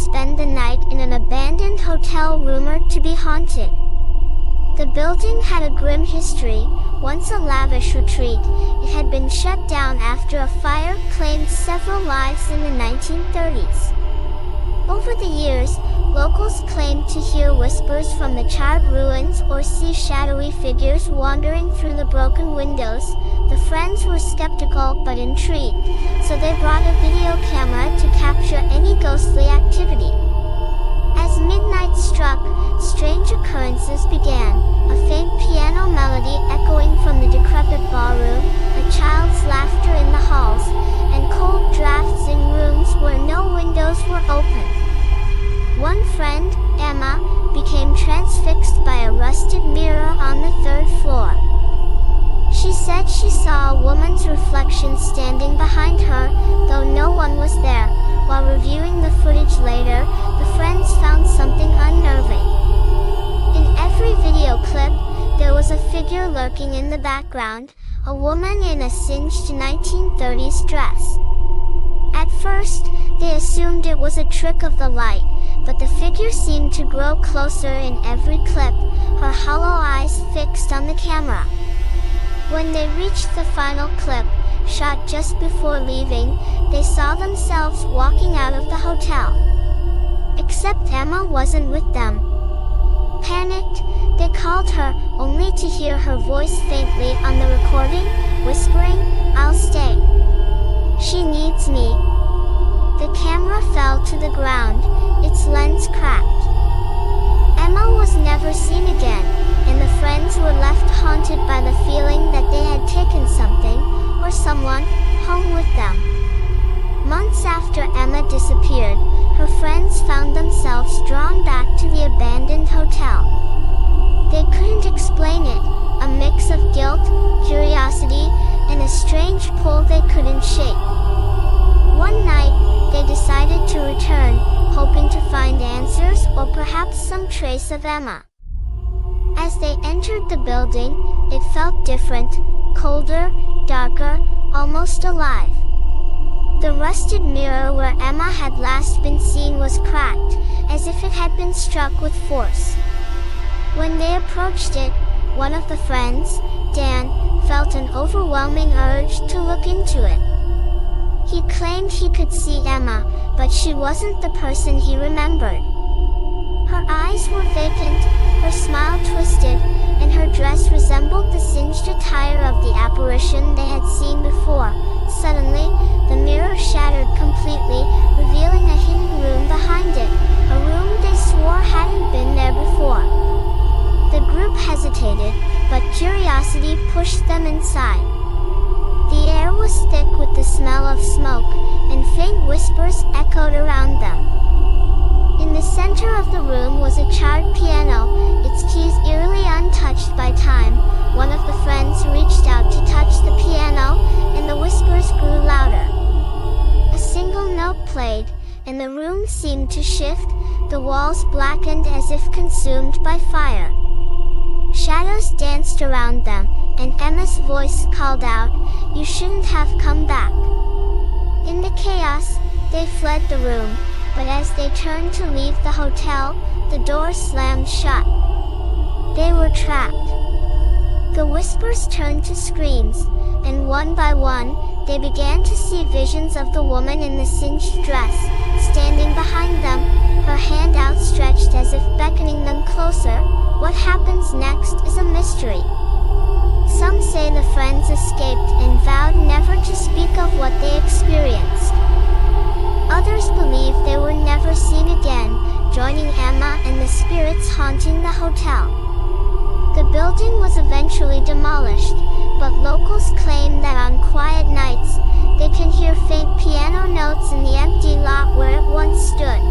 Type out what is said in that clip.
spend the night in an abandoned hotel rumored to be haunted. The building had a grim history. Once a lavish retreat, it had been shut down after a fire claimed several lives in the 1930s. Over the years, locals claimed to hear whispers from the charred ruins or see shadowy figures wandering through the broken windows. The friends were skeptical but intrigued, so they brought a video camera to capture any ghostly activity. As midnight struck, strange occurrences began. A faint piano melody echoing from the decrepit ballroom, a child's laughter in the halls, and cold drafts in rooms where no windows were open. One friend, Emma, became transfixed by a rusted mirror on the third floor. She said she saw a woman's reflection standing behind her, though no one was there. While reviewing the footage later, the friends found something unnerving. In every video clip, there was a figure lurking in the background, a woman in a singed 1930s dress. At first, they assumed it was a trick of the light, but the figure seemed to grow closer in every clip, her hollow eyes fixed on the camera. When they reached the final clip, shot just before leaving, they saw themselves walking out of the hotel. Except Emma wasn't with them. Panicked, they called her, only to hear her voice faintly on the recording, whispering, "I'll stay. She needs me." The camera fell to the ground, its lens cracked. Emma was never seen again, and the friends were left haunted by the feeling that they had taken something, or someone, home with them. Months after Emma disappeared, her friends found themselves drawn back to the abandoned hotel. They couldn't explain it, a mix of guilt, curiosity, and a strange pull they couldn't shake. One night, they decided to return, hoping to find answers or perhaps some trace of Emma. As they entered the building, it felt different, colder, darker, almost alive. The rusted mirror where Emma had last been seen was cracked, as if it had been struck with force. When they approached it, one of the friends, Dan, felt an overwhelming urge to look into it. He claimed he could see Emma, but she wasn't the person he remembered. Her eyes were vacant, her smile twisted, and her dress resembled the singed attire of the apparition they had seen before. Suddenly, the mirror shattered completely, revealing a hidden room behind it, a room they swore hadn't been there before. The group hesitated, but curiosity pushed them inside. The air was thick with the smell of smoke, and faint whispers echoed around them. In the center of the room was a charred piano, its keys eerily untouched by time. One of the friends reached out to touch the piano, and the whispers grew louder. A single note played, and the room seemed to shift, the walls blackened as if consumed by fire. Shadows danced around them, and Emma's voice called out, "You shouldn't have come back." In the chaos, they fled the room, but as they turned to leave the hotel, the door slammed shut. They were trapped. The whispers turned to screams, and one by one, they began to see visions of the woman in the singed dress, standing behind them, her hand outstretched as if beckoning them closer. What happens next is a mystery. Some say the friends escaped and vowed never to speak of what they experienced. Others believe they were never seen again, joining Emma and the spirits haunting the hotel. The building was eventually demolished, but locals claim that on quiet nights, they can hear faint piano notes in the empty lot where it once stood.